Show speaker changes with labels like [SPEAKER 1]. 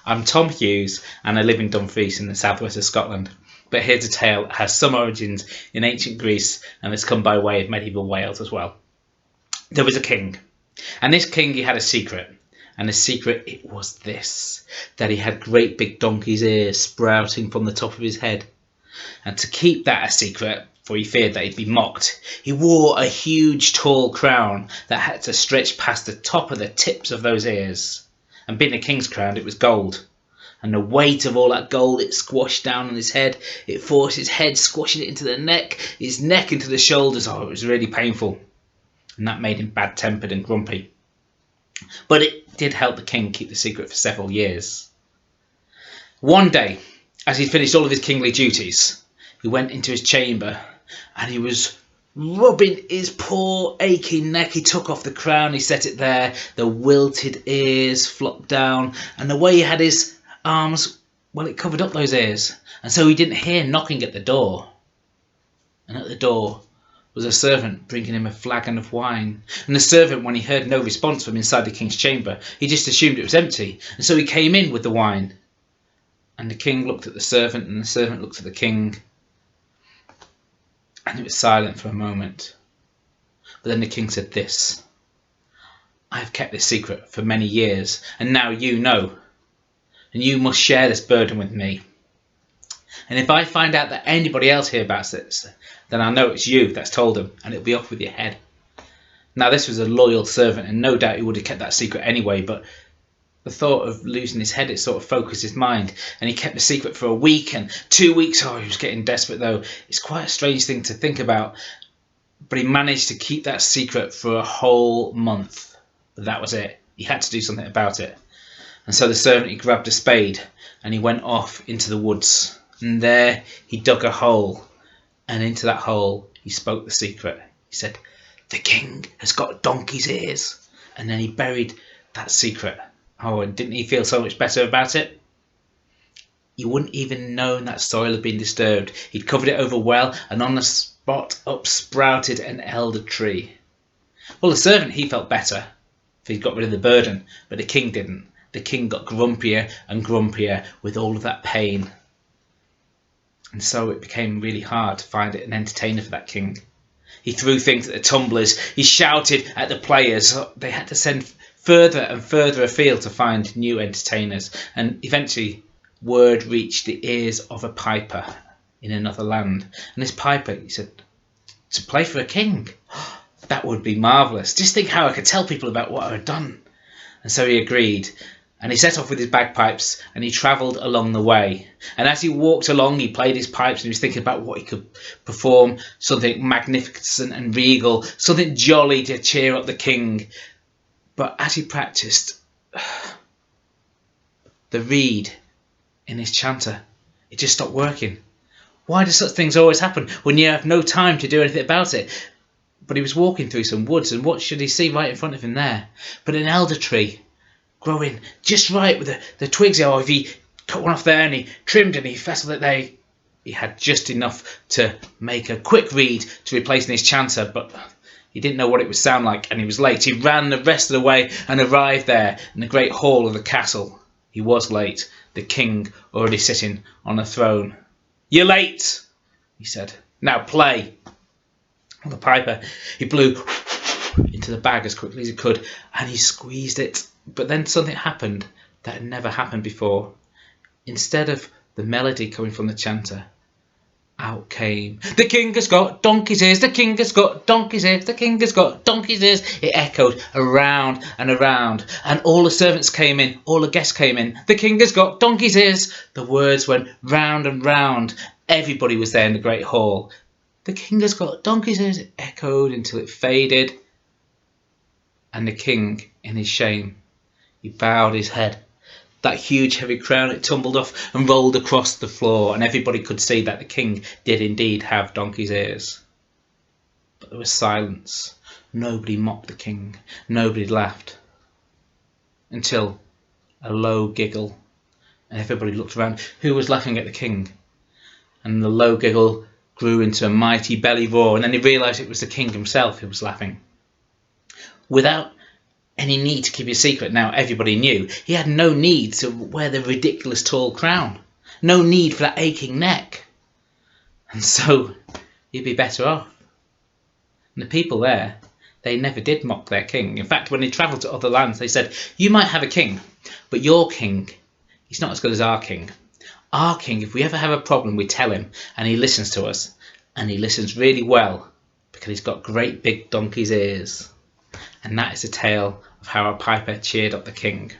[SPEAKER 1] I'm Tom Hughes and I live in Dumfries in the southwest of Scotland. But here's a tale that has some origins in ancient Greece and has come by way of medieval Wales as well. There was a king, and this king, he had a secret. And the secret, it was this, that he had great big donkey's ears sprouting from the top of his head. And to keep that a secret, for he feared that he'd be mocked, he wore a huge tall crown that had to stretch past the top of the tips of those ears. And being a king's crown, it was gold. And the weight of all that gold, it squashed down on his head. It forced his head, squashing it into the neck, his neck into the shoulders. Oh, it was really painful. And that made him bad-tempered and grumpy. But it did help the king keep the secret for several years. One day, as he'd finished all of his kingly duties, he went into his chamber and he was rubbing his poor aching neck. He took off the crown, he set it there, the wilted ears flopped down, and the way he had his arms, well, it covered up those ears, and so he didn't hear knocking at the door. And at the door was a servant bringing him a flagon of wine, and the servant, when he heard no response from inside the king's chamber, he just assumed it was empty, and so he came in with the wine. And the king looked at the servant, and the servant looked at the king, and it was silent for a moment. But then the king said this: "I have kept this secret for many years, and now you know, and you must share this burden with me. And if I find out that anybody else hears about this, then I know it's you that's told them, and it'll be off with your head." Now this was a loyal servant, and no doubt he would have kept that secret anyway, but the thought of losing his head, it sort of focused his mind, and he kept the secret for a week and 2 weeks. Oh, he was getting desperate though. It's quite a strange thing to think about, but he managed to keep that secret for a whole month. But that was it. He had to do something about it. And so the servant, he grabbed a spade and he went off into the woods, and there he dug a hole, and into that hole he spoke the secret. He said, "The king has got donkey's ears," and then he buried that secret. Oh, and didn't he feel so much better about it? You wouldn't even known that soil had been disturbed. He'd covered it over well, and on the spot up sprouted an elder tree. Well, the servant, he felt better, for he'd got rid of the burden, but the king didn't. The king got grumpier and grumpier with all of that pain. And so it became really hard to find an entertainer for that king. He threw things at the tumblers. He shouted at the players. They had to send further and further afield to find new entertainers. And eventually word reached the ears of a piper in another land. And this piper, he said, "To play for a king? That would be marvellous. Just think how I could tell people about what I had done." And so he agreed. And he set off with his bagpipes and he travelled along the way. And as he walked along, he played his pipes and he was thinking about what he could perform, something magnificent and regal, something jolly to cheer up the king. But as he practised, the reed in his chanter, it just stopped working. Why do such things always happen when you have no time to do anything about it? But he was walking through some woods, and what should he see right in front of him there but an elder tree, growing just right with the twigs. Oh, if he cut one off there and he trimmed and he festled it there, he had just enough to make a quick reed to replace in his chanter, but he didn't know what it would sound like, and he was late. He ran the rest of the way and arrived there in the great hall of the castle. He was late, the king already sitting on a throne. "You're late," he said. "Now play." Well, the piper, he blew into the bag as quickly as he could, and he squeezed it. But then something happened that had never happened before. Instead of the melody coming from the chanter, out came, "The king has got donkey's ears, the king has got donkey's ears, the king has got donkey's ears." It echoed around and around, and all the servants came in, all the guests came in. "The king has got donkey's ears." The words went round and round. Everybody was there in the great hall. "The king has got donkey's ears." It echoed until it faded. And the king, in his shame, he bowed his head. That huge heavy crown, it tumbled off and rolled across the floor, and everybody could see that the king did indeed have donkey's ears. But there was silence. Nobody mocked the king. Nobody laughed. Until a low giggle, and everybody looked around. Who was laughing at the king? And the low giggle grew into a mighty belly roar, and then he realised it was the king himself who was laughing. Without any need to keep his secret now everybody knew. He had no need to wear the ridiculous tall crown. No need for that aching neck. And so he'd be better off. And the people there, they never did mock their king. In fact, when they travelled to other lands, they said, you might have a king, but your king, he's not as good as our king. Our king, if we ever have a problem, we tell him, and he listens to us. And he listens really well, because he's got great big donkey's ears. And that is the tale of how a piper cheered up the king.